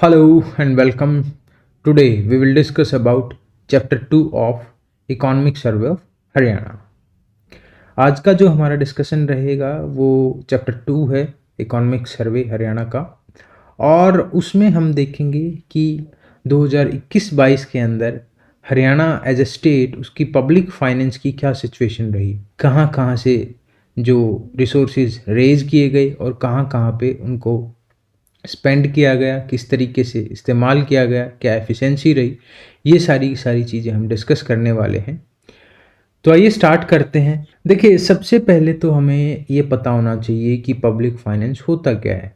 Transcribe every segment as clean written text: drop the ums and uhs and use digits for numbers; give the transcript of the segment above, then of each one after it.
Hello and welcome. Today we will discuss about chapter 2 of Economic Survey of Haryana. आज का जो हमारा discussion रहेगा वो चैप्टर 2 है इकोनॉमिक सर्वे हरियाणा का, और उसमें हम देखेंगे कि 2021-22 के अंदर हरियाणा एज ए स्टेट उसकी पब्लिक फाइनेंस की क्या सिचुएशन रही, कहाँ कहाँ से जो रिसोर्सेज रेज किए गए और कहाँ कहाँ पे उनको स्पेंड किया गया, किस तरीके से इस्तेमाल किया गया, क्या एफिशिएंसी रही, ये सारी चीज़ें हम डिस्कस करने वाले हैं। तो आइए स्टार्ट करते हैं। देखिए, सबसे पहले तो हमें ये पता होना चाहिए कि पब्लिक फाइनेंस होता क्या है।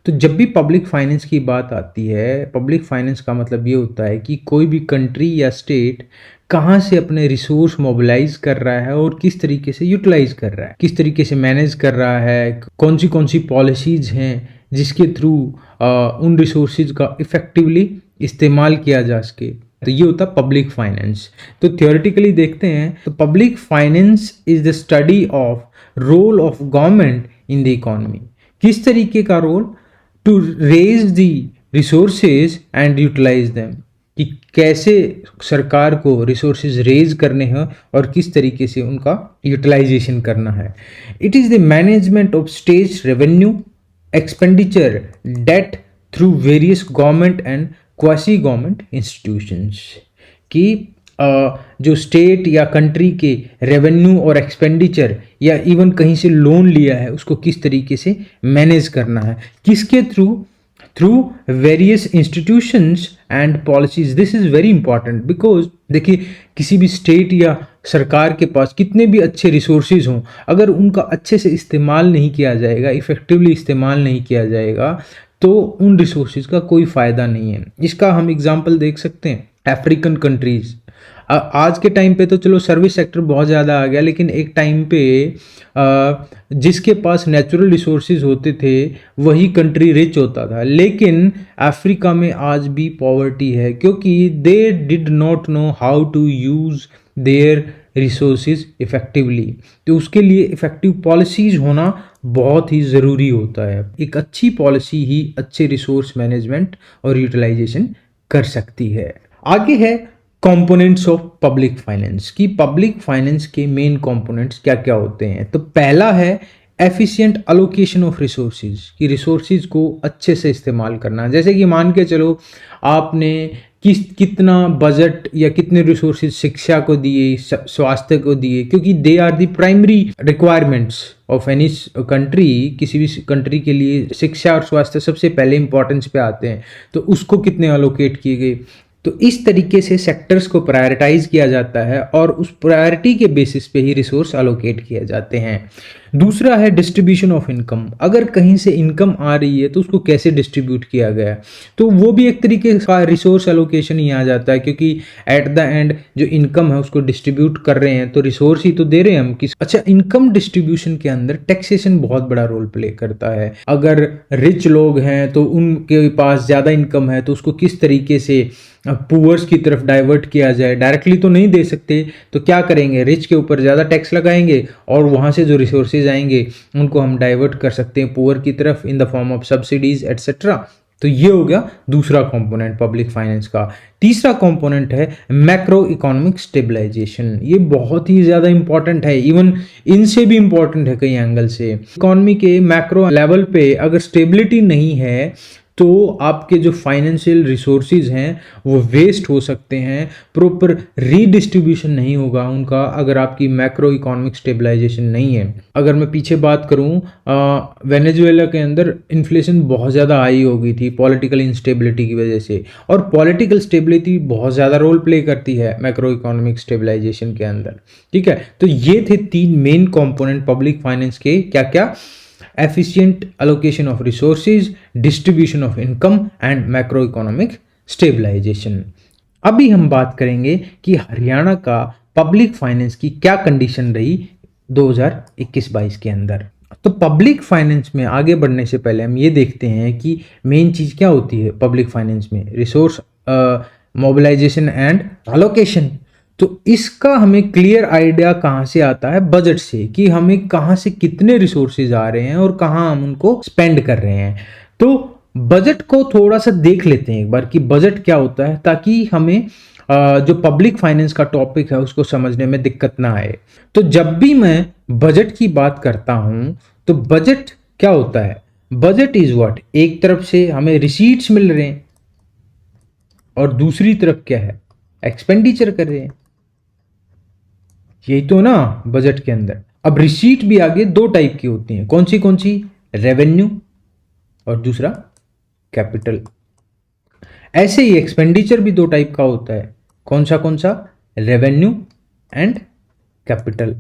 तो जब भी पब्लिक फाइनेंस की बात आती है, पब्लिक फाइनेंस का मतलब ये होता है कि कोई भी कंट्री या स्टेट कहाँ से अपने रिसोर्स मोबिलाइज कर रहा है और किस तरीके से यूटिलाइज कर रहा है, किस तरीके से मैनेज कर रहा है, कौन सी पॉलिसीज हैं जिसके थ्रू उन रिसोर्सेज का इफेक्टिवली इस्तेमाल किया जा सके। तो ये होता है पब्लिक फाइनेंस। तो थियोरेटिकली देखते हैं तो public finance is the study of role of government in the economy. किस तरीके का role? To raise the resources and utilize them, कि कैसे सरकार को रिसोर्सेज रेज करने हैं और किस तरीके से उनका यूटिलाइजेशन करना है। It is the management of state revenue expenditure debt through various government and quasi government institutions, कि जो स्टेट या कंट्री के रेवेन्यू और एक्सपेंडिचर या इवन कहीं से लोन लिया है उसको किस तरीके से मैनेज करना है, किसके through various institutions and policies. This is very important because देखिए, किसी भी स्टेट या सरकार के पास कितने भी अच्छे रिसोर्सेज हों, अगर उनका अच्छे से इस्तेमाल नहीं किया जाएगा, इफ़ेक्टिवली इस्तेमाल नहीं किया जाएगा, तो उन रिसोर्सेज का कोई फ़ायदा नहीं है। इसका हम एग्जांपल देख सकते हैं अफ्रीकन कंट्रीज़। आज के टाइम पे तो चलो सर्विस सेक्टर बहुत ज़्यादा आ गया, लेकिन एक टाइम पे जिसके पास नेचुरल रिसोर्सेज होते थे वही कंट्री रिच होता था। लेकिन अफ्रीका में आज भी पॉवर्टी है, क्योंकि they did not know how to use their resources effectively. तो उसके लिए इफ़ेक्टिव पॉलिसीज़ होना बहुत ही ज़रूरी होता है। एक अच्छी पॉलिसी ही अच्छे रिसोर्स मैनेजमेंट और यूटिलाइजेशन कर सकती है। आगे है कंपोनेंट्स ऑफ पब्लिक फाइनेंस, की पब्लिक फाइनेंस के मेन कंपोनेंट्स क्या क्या होते हैं। तो पहला है एफिशिएंट अलोकेशन ऑफ रिसोर्सेज, कि रिसोर्सेज को अच्छे से इस्तेमाल करना। जैसे कि मान के चलो आपने कितना बजट या कितने रिसोर्सेज शिक्षा को दिए, स्वास्थ्य को दिए, क्योंकि they are the primary requirements of any country. किसी भी कंट्री के लिए शिक्षा और स्वास्थ्य सबसे पहले इंपॉर्टेंस पे आते हैं, तो उसको कितने अलोकेट किए गए। तो इस तरीके से सेक्टर्स को प्रायोरिटाइज किया जाता है और उस प्रायोरिटी के बेसिस पे ही रिसोर्स अलोकेट किए जाते हैं। दूसरा है डिस्ट्रीब्यूशन ऑफ इनकम। अगर कहीं से इनकम आ रही है तो उसको कैसे डिस्ट्रीब्यूट किया गया, तो वो भी एक तरीके का रिसोर्स एलोकेशन ही आ जाता है, क्योंकि एट द एंड जो इनकम है उसको डिस्ट्रीब्यूट कर रहे हैं तो रिसोर्स ही तो दे रहे हैं हम किस। अच्छा, इनकम डिस्ट्रीब्यूशन के अंदर टैक्सेशन बहुत बड़ा रोल प्ले करता है। अगर रिच लोग हैं तो उनके पास ज़्यादा इनकम है तो उसको किस तरीके से पुअर्स की तरफ डाइवर्ट किया जाए। डायरेक्टली तो नहीं दे सकते, तो क्या करेंगे, रिच के ऊपर ज़्यादा टैक्स लगाएंगे और वहाँ से जो रिसोर्सेज आएंगे उनको हम डाइवर्ट कर सकते हैं पुअर की तरफ in the form of subsidies etcetera. तो ये हो गया दूसरा कंपोनेंट पब्लिक फाइनेंस का। तीसरा कंपोनेंट है मैक्रो इकोनॉमिक स्टेबलाइजेशन। ये बहुत ही ज़्यादा इंपॉर्टेंट है, इवन इनसे भी इंपॉर्टेंट है कई एंगल से। इकोनॉमी के मैक्रो लेवल पे अगर स्टेबिलिटी नहीं है तो आपके जो फाइनेंशियल रिसोर्सेज हैं वो वेस्ट हो सकते हैं, प्रॉपर रीडिस्ट्रीब्यूशन नहीं होगा उनका अगर आपकी मैक्रो इकोनॉमिक स्टेबलाइजेशन नहीं है। अगर मैं पीछे बात करूं, वेनेजुएला के अंदर इन्फ्लेशन बहुत ज़्यादा हाई हो गई थी पॉलिटिकल इंस्टेबिलिटी की वजह से, और पॉलिटिकल स्टेबिलिटी बहुत ज़्यादा रोल प्ले करती है मैक्रो इकोनॉमिक स्टेबलाइजेशन के अंदर। ठीक है, तो ये थे 3 मेन कंपोनेंट पब्लिक फाइनेंस के। क्या क्या? Efficient allocation of resources, distribution of income and macro economic stabilization. अभी हम बात करेंगे कि हरियाणा का पब्लिक फाइनेंस की क्या कंडीशन रही 2021-22 के अंदर। तो पब्लिक फाइनेंस में आगे बढ़ने से पहले हम ये देखते हैं कि मेन चीज़ क्या होती है पब्लिक फाइनेंस में, रिसोर्स मोबिलाइजेशन एंड अलोकेशन। तो इसका हमें क्लियर आइडिया कहाँ से आता है? बजट से, कि हमें कहाँ से कितने रिसोर्सेज आ रहे हैं और कहाँ हम उनको स्पेंड कर रहे हैं। तो बजट को थोड़ा सा देख लेते हैं एक बार कि बजट क्या होता है, ताकि हमें जो पब्लिक फाइनेंस का टॉपिक है उसको समझने में दिक्कत ना आए। तो जब भी मैं बजट की बात करता हूं तो बजट क्या होता है? बजट इज व्हाट, एक तरफ से हमें रिसीट्स मिल रहे हैं और दूसरी तरफ क्या है, एक्सपेंडिचर कर रहे हैं। यही तो ना बजट के अंदर। अब रिसीट भी आगे दो टाइप की होती हैं, कौन सी? रेवेन्यू और दूसरा कैपिटल। ऐसे ही एक्सपेंडिचर भी दो टाइप का होता है, कौन सा? Revenue and capital.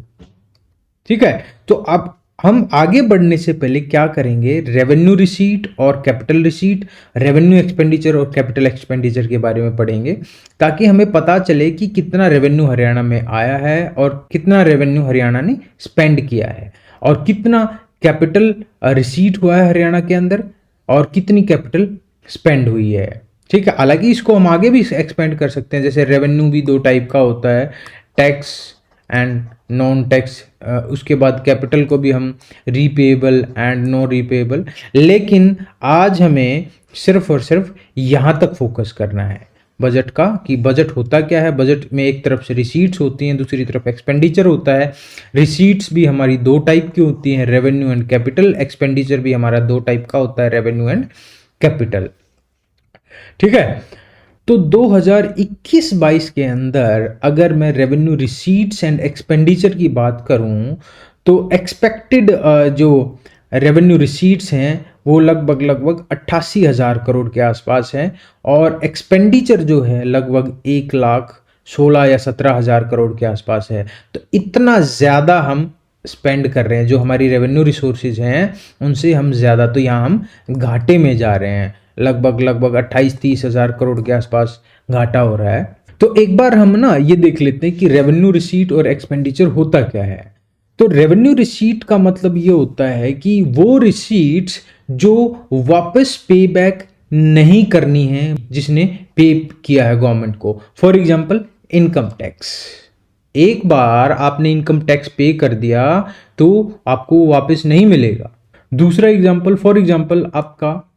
ठीक है, तो अब हम आगे बढ़ने से पहले क्या करेंगे, रेवेन्यू रिसीट और कैपिटल रिसीट, रेवेन्यू एक्सपेंडिचर और कैपिटल एक्सपेंडिचर के बारे में पढ़ेंगे, ताकि हमें पता चले कि कितना रेवेन्यू हरियाणा में आया है और कितना रेवेन्यू हरियाणा ने स्पेंड किया है, और कितना कैपिटल रिसीट हुआ है हरियाणा के अंदर, और कितनी कैपिटल स्पेंड हुई है। ठीक है, हालांकि इसको हम आगे भी एक्सपेंड कर सकते हैं, जैसे रेवेन्यू भी दो टाइप का होता है, टैक्स एंड नॉन टैक्स। उसके बाद कैपिटल को भी हम रीपेएबल एंड नो रीपेएबल। लेकिन आज हमें सिर्फ और सिर्फ यहाँ तक फोकस करना है बजट का, कि बजट होता क्या है। बजट में एक तरफ से रिसीट्स होती हैं, दूसरी तरफ एक्सपेंडिचर होता है। रिसीट्स भी हमारी दो टाइप की होती हैं, रेवेन्यू एंड कैपिटल। एक्सपेंडिचर भी हमारा दो टाइप का होता है, रेवेन्यू एंड कैपिटल। ठीक है, तो 2021-22 के अंदर अगर मैं रेवेन्यू रिसीट्स एंड एक्सपेंडिचर की बात करूं तो एक्सपेक्टेड जो रेवेन्यू रिसीट्स हैं वो लगभग 88,000 करोड़ के आसपास है, और एक्सपेंडिचर जो है लगभग 1,16,000 या 17,000 करोड़ के आसपास है। तो इतना ज़्यादा हम स्पेंड कर रहे हैं, जो हमारी रेवेन्यू रिसोर्सेज हैं उनसे हम ज़्यादा, तो यहाँ हम घाटे में जा रहे हैं। लगभग 28-30 हज़ार करोड़ के आसपास घाटा हो रहा है। तो एक बार हम ना ये देख लेते हैं कि रेवेन्यू रिसीट और एक्सपेंडिचर होता क्या है। तो रेवेन्यू रिसीट का मतलब ये होता है कि वो रिसीट्स जो वापस पे बैक नहीं करनी है जिसने पे किया है गवर्नमेंट को। फॉर एग्जाम्पल इनकम टैक्स, एक बार आपने इनकम टैक्स पे कर दिया तो आपको वापस नहीं मिलेगा। दूसरा एग्जाम्पल, फॉर एग्जाम्पल आपका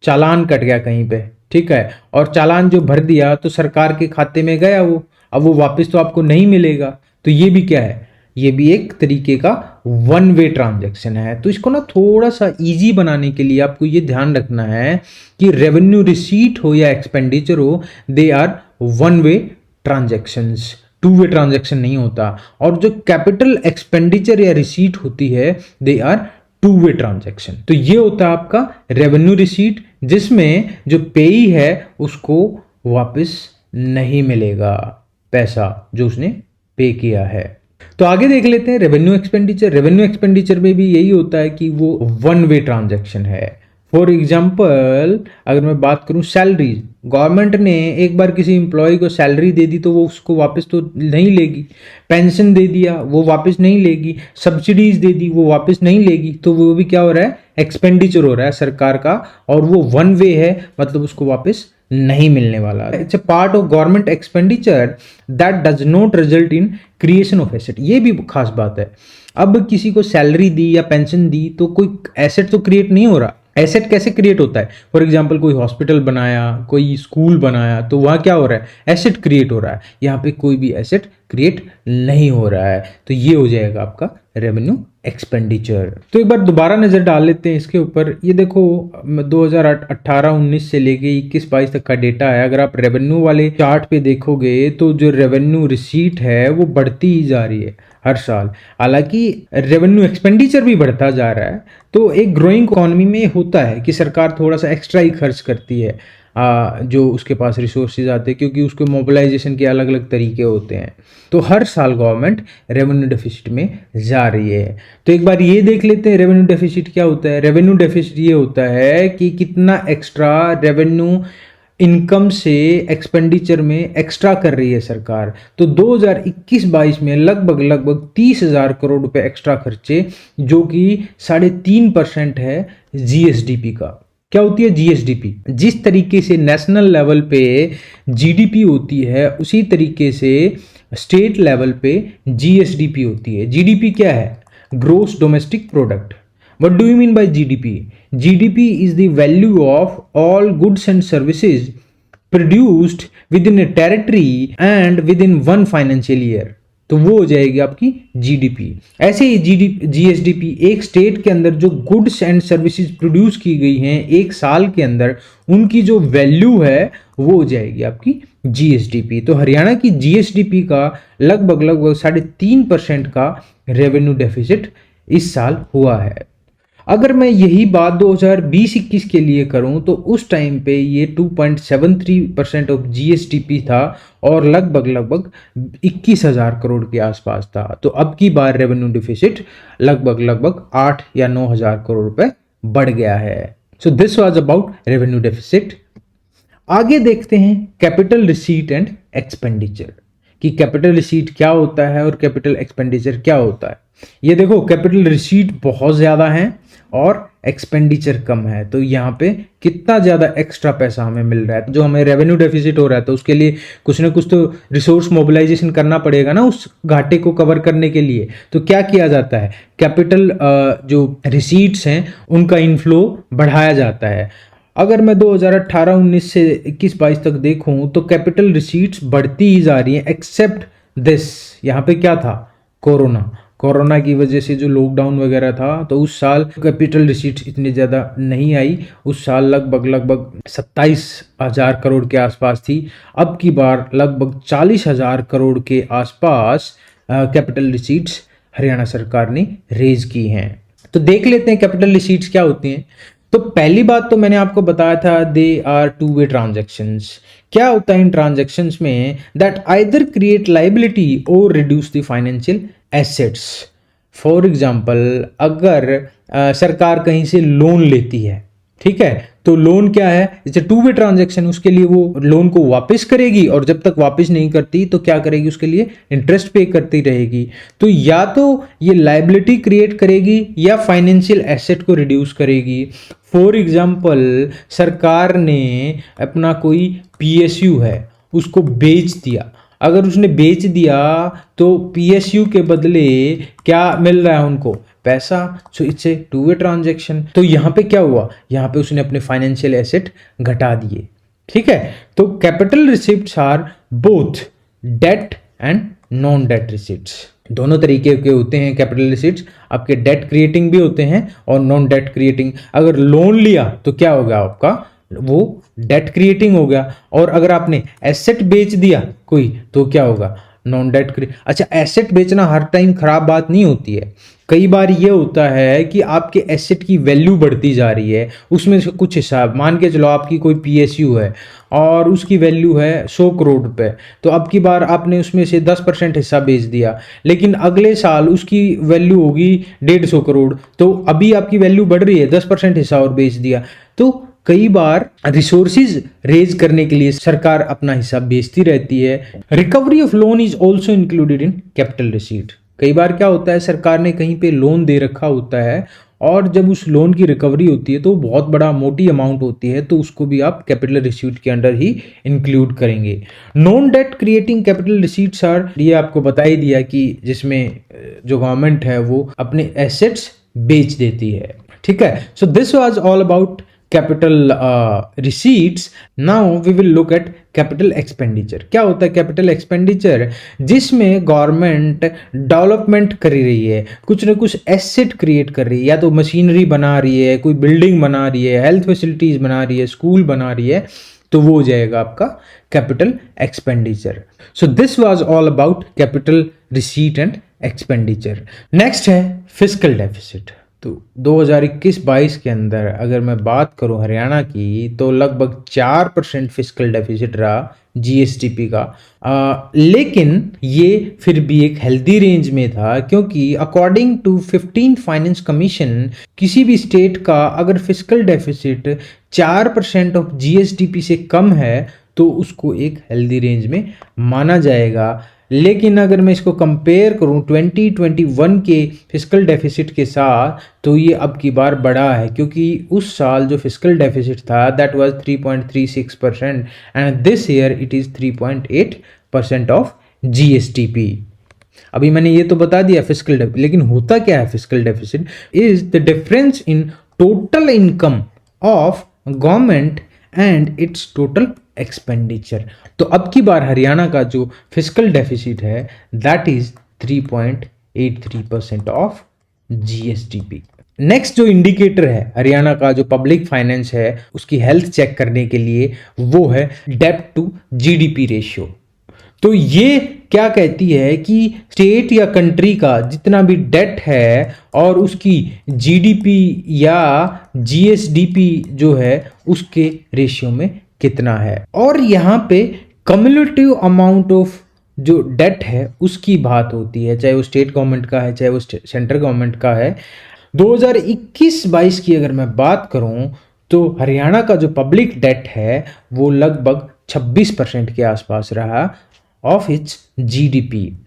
चालान कट गया कहीं पे, ठीक है, और चालान जो भर दिया तो सरकार के खाते में गया वो, अब वो वापस तो आपको नहीं मिलेगा। तो ये भी क्या है, ये भी एक तरीके का वन वे ट्रांजैक्शन है। तो इसको ना थोड़ा सा इजी बनाने के लिए आपको ये ध्यान रखना है कि रेवेन्यू रिसीट हो या एक्सपेंडिचर हो, they are one way transactions, two way transaction नहीं होता। और जो कैपिटल एक्सपेंडिचर या रिसीट होती है, they are two way transaction. तो ये होता है आपका रेवेन्यू रिसीट, जिसमें जो पेई है उसको वापस नहीं मिलेगा पैसा जो उसने पे किया है। तो आगे देख लेते हैं रेवेन्यू एक्सपेंडिचर। रेवेन्यू एक्सपेंडिचर में भी यही होता है कि वो वन वे ट्रांजैक्शन है। फॉर एग्जाम्पल अगर मैं बात करूं सैलरीज, गवर्नमेंट ने एक बार किसी एम्प्लॉय को सैलरी दे दी तो वो उसको वापस तो नहीं लेगी। पेंशन दे दिया वो वापस नहीं लेगी। सब्सिडीज दे दी वो वापस नहीं लेगी। तो वो भी क्या हो रहा है, एक्सपेंडिचर हो रहा है सरकार का, और वो वन वे है, मतलब उसको वापस नहीं मिलने वाला। It's a part of government expenditure that does not result in creation of asset. ये भी खास बात है। अब किसी को सैलरी दी या पेंशन दी तो कोई एसेट तो क्रिएट नहीं हो रहा। एसेट कैसे क्रिएट होता है, फॉर एग्जाम्पल कोई हॉस्पिटल बनाया, कोई स्कूल बनाया, तो वहाँ क्या हो रहा है, एसेट क्रिएट हो रहा है। यहाँ पे कोई भी एसेट क्रिएट नहीं हो रहा है। तो ये हो जाएगा आपका रेवेन्यू एक्सपेंडिचर। तो एक बार दोबारा नज़र डाल लेते हैं इसके ऊपर। ये देखो 2018-19 से लेके 21-22 तक का डेटा है। अगर आप रेवेन्यू वाले चार्ट पे देखोगे तो जो रेवेन्यू रिसीट है वो बढ़ती ही जा रही है हर साल। हालांकि रेवेन्यू एक्सपेंडिचर भी बढ़ता जा रहा है। तो एक ग्रोइंग इकोनॉमी में होता है कि सरकार थोड़ा सा एक्स्ट्रा ही खर्च करती है जो उसके पास रिसोर्सेज आते हैं, क्योंकि उसके मोबिलाइजेशन के अलग अलग तरीके होते हैं। तो हर साल गवर्नमेंट रेवेन्यू डेफिसिट में जा रही है। तो एक बार ये देख लेते हैं रेवेन्यू डेफिसिट क्या होता है। रेवेन्यू डेफिसिट ये होता है कि कितना एक्स्ट्रा रेवेन्यू इनकम से एक्सपेंडिचर में एक्स्ट्रा कर रही है सरकार। तो 2021-22 में लगभग 30,000 करोड़ रुपए एक्स्ट्रा खर्चे, जो कि 3.5% है जीएसडीपी का। क्या होती है जीएसडीपी? जिस तरीके से नेशनल लेवल पे जीडीपी होती है उसी तरीके से स्टेट लेवल पे जीएसडीपी होती है। जीडीपी क्या है? Gross domestic product. What do you mean by GDP? GDP is the value of all goods and services produced within a territory and within one financial year. तो वो हो जाएगी आपकी जीडीपी। ऐसे ही जीएसडीपी एक स्टेट के अंदर जो गुड्स एंड सर्विसेज प्रोड्यूस की गई हैं एक साल के अंदर, उनकी जो वैल्यू है वो हो जाएगी आपकी जीएसडीपी। तो हरियाणा की जीएसडीपी का लगभग 3.5% का रेवेन्यू डेफिसिट इस साल हुआ है। अगर मैं यही बात 2020-21 के लिए करूं तो उस टाइम पे ये 2.73% ऑफ जीएसडीपी था और लगभग 21,000 करोड़ के आसपास था। तो अब की बार रेवेन्यू डिफिसिट लगभग 8 या 9,000 करोड़ रुपए बढ़ गया है। So this was about revenue deficit. आगे देखते हैं कैपिटल रिसीट एंड एक्सपेंडिचर कि कैपिटल रिसीट क्या होता है और कैपिटल एक्सपेंडिचर क्या होता है। ये देखो, कैपिटल रिसीट बहुत ज़्यादा है और एक्सपेंडिचर कम है, तो यहाँ पे कितना ज़्यादा एक्स्ट्रा पैसा हमें मिल रहा है। जो हमें रेवेन्यू डेफिसिट हो रहा है तो उसके लिए कुछ ना कुछ तो रिसोर्स मोबिलाइजेशन करना पड़ेगा ना उस घाटे को कवर करने के लिए। तो क्या किया जाता है, कैपिटल जो रिसीट्स हैं उनका इनफ्लो बढ़ाया जाता है। अगर मैं 2018-19 से 21-22 तक देखूं तो कैपिटल रिसीट्स बढ़ती ही जा रही हैं, एक्सेप्ट दिस। यहाँ पे क्या था, कोरोना की वजह से जो लॉकडाउन वगैरह था तो उस साल कैपिटल रिसीट्स इतनी ज़्यादा नहीं आई। उस साल लगभग 27,000 करोड़ के आसपास थी। अब की बार लगभग 40,000 करोड़ के आसपास कैपिटल रिसीट्स हरियाणा सरकार ने रेज की हैं। तो देख लेते हैं कैपिटल रिसीट्स क्या होती हैं। तो पहली बात तो मैंने आपको बताया था, they are two way transactions. क्या होता है इन ट्रांजेक्शन्स में, दैट आइदर क्रिएट लाइबिलिटी और reduce the financial assets. For example, अगर सरकार कहीं से लोन लेती है, ठीक है, तो लोन क्या है, जैसे टू वे ट्रांजेक्शन, उसके लिए वो लोन को वापस करेगी और जब तक वापस नहीं करती तो क्या करेगी, उसके लिए इंटरेस्ट पे करती रहेगी। तो या तो ये लाइबिलिटी क्रिएट करेगी या फाइनेंशियल एसेट को रिड्यूस करेगी। फॉर एग्जाम्पल, सरकार ने अपना कोई पीएसयू है उसको बेच दिया, अगर उसने बेच दिया तो पीएसयू के बदले क्या मिल रहा है उनको, पैसा। So it's a two way transaction. तो यहाँ पे क्या हुआ, यहाँ पे उसने अपने फाइनेंशियल एसेट घटा दिए, ठीक है। तो capital receipts are both debt and non debt receipts, दोनों तरीके के होते हैं कैपिटल रिसिप्ट्स। आपके डेट क्रिएटिंग भी होते हैं और नॉन डेट क्रिएटिंग। अगर लोन लिया तो क्या होगा आपका, वो डेट क्रिएटिंग हो गया, और अगर आपने एसेट बेच दिया कोई तो क्या होगा, नॉन डेट क्रिएट। अच्छा, एसेट बेचना हर टाइम खराब बात नहीं होती है। कई बार ये होता है कि आपके एसेट की वैल्यू बढ़ती जा रही है, उसमें से कुछ हिस्सा, मान के चलो आपकी कोई पीएसयू है और उसकी वैल्यू है 100 करोड़ रुपए, तो अब की बार आपने उसमें से 10% हिस्सा बेच दिया, लेकिन अगले साल उसकी वैल्यू होगी 150 करोड़, तो अभी आपकी वैल्यू बढ़ रही है, 10% हिस्सा और बेच दिया। तो कई बार रिसोर्सेज रेज करने के लिए सरकार अपना हिस्सा बेचती रहती है। Recovery of loan is also included in capital receipt. कई बार क्या होता है, सरकार ने कहीं पे लोन दे रखा होता है और जब उस लोन की रिकवरी होती है तो बहुत बड़ा मोटी अमाउंट होती है, तो उसको भी आप कैपिटल रिसीट के अंडर ही इंक्लूड करेंगे। Non debt creating capital receipts are, ये आपको बता ही दिया कि जिसमें जो गवर्नमेंट है वो अपने एसेट्स बेच देती है, ठीक है। So this was all about capital receipts. Now we will look at capital expenditure. क्या होता है कैपिटल एक्सपेंडिचर, जिसमें गवर्नमेंट डेवलपमेंट कर रही है, कुछ ना कुछ एसेट क्रिएट कर रही है, या तो मशीनरी बना रही है, कोई बिल्डिंग बना रही है, हेल्थ फैसिलिटीज बना रही है, स्कूल बना रही है, तो वो हो जाएगा आपका capital expenditure. So this was all about capital receipt and expenditure. Next है फिस्कल डेफिसिट। तो 2021-22 के अंदर अगर मैं बात करूं हरियाणा की, तो लगभग 4% फिस्कल डेफिसिट रहा जीएसडीपी का। लेकिन ये फिर भी एक हेल्दी रेंज में था, क्योंकि अकॉर्डिंग टू 15 फाइनेंस कमीशन, किसी भी स्टेट का अगर फिस्कल डेफिसिट 4% ऑफ जीएसडीपी से कम है तो उसको एक हेल्दी रेंज में माना जाएगा। लेकिन अगर मैं इसको कंपेयर करूं 2021 के फिस्कल डेफिसिट के साथ, तो ये अब की बार बढ़ा है, क्योंकि उस साल जो फिस्कल डेफिसिट था that was 3.36% and this year it is 3.8% of GSDP. अभी मैंने ये तो बता दिया फिस्कल डेफिसिट, लेकिन होता क्या है fiscal deficit? Is the difference in total income of government and it's total expenditure. तो अब की बार हरियाणा का जो फिस्कल डेफिसिट है that is 3.83% of GSDP. Next जो इंडिकेटर है हरियाणा का जो पब्लिक फाइनेंस है उसकी हेल्थ चेक करने के लिए वो है डेब्ट टू जीडीपी रेशियो। तो ये क्या कहती है कि स्टेट या कंट्री का जितना भी डेट है और उसकी जीडीपी या जीएसडीपी जो है उसके रेशियो में कितना है। और यहाँ पे कम्युलेटिव अमाउंट ऑफ जो डेट है उसकी बात होती है, चाहे वो स्टेट गवर्नमेंट का है चाहे वो सेंट्रल गवर्नमेंट का है। 2021-22 की अगर मैं बात करूं तो हरियाणा का जो पब्लिक डेट है वो लगभग 26% के आसपास रहा ऑफ इट्स जीडीपी।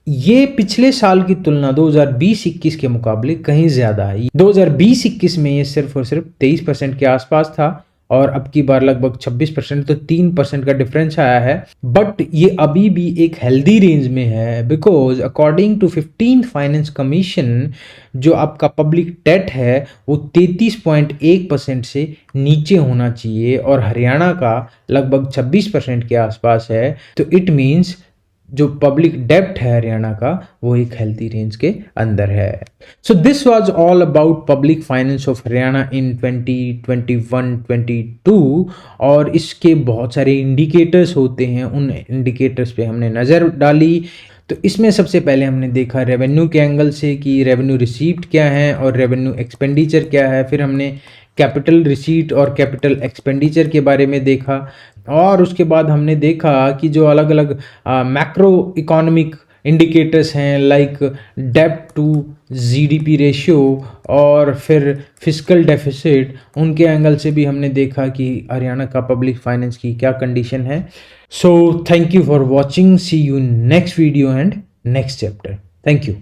ये पिछले साल की तुलना 2020-21 के मुकाबले कहीं ज़्यादा है। 2020-21 में ये सिर्फ और सिर्फ 23% के आसपास था और अब की बार लगभग 26%, तो 3% का डिफरेंस आया है। बट ये अभी भी एक हेल्दी रेंज में है because according to 15th finance commission जो आपका पब्लिक डेट है वो 33.1% से नीचे होना चाहिए और हरियाणा का लगभग 26% के आसपास है। तो इट मीन्स जो पब्लिक डेब्ट है हरियाणा का वो एक हेल्थी रेंज के अंदर है। So this was all about public finance of Haryana in 2021-22 और इसके बहुत सारे इंडिकेटर्स होते हैं, उन इंडिकेटर्स पे हमने नज़र डाली। तो इसमें सबसे पहले हमने देखा रेवेन्यू के एंगल से कि रेवेन्यू रिसीव्ड क्या है और रेवेन्यू एक्सपेंडिचर क्या है। फिर हमने कैपिटल रिसीट और कैपिटल एक्सपेंडिचर के बारे में देखा और उसके बाद हमने देखा कि जो अलग अलग मैक्रो इकोनॉमिक इंडिकेटर्स हैं लाइक डेब्ट टू जीडीपी रेशियो और फिर फिस्कल डेफिसिट, उनके एंगल से भी हमने देखा कि हरियाणा का पब्लिक फाइनेंस की क्या कंडीशन है। So thank you for watching, see you next video and next chapter. Thank you.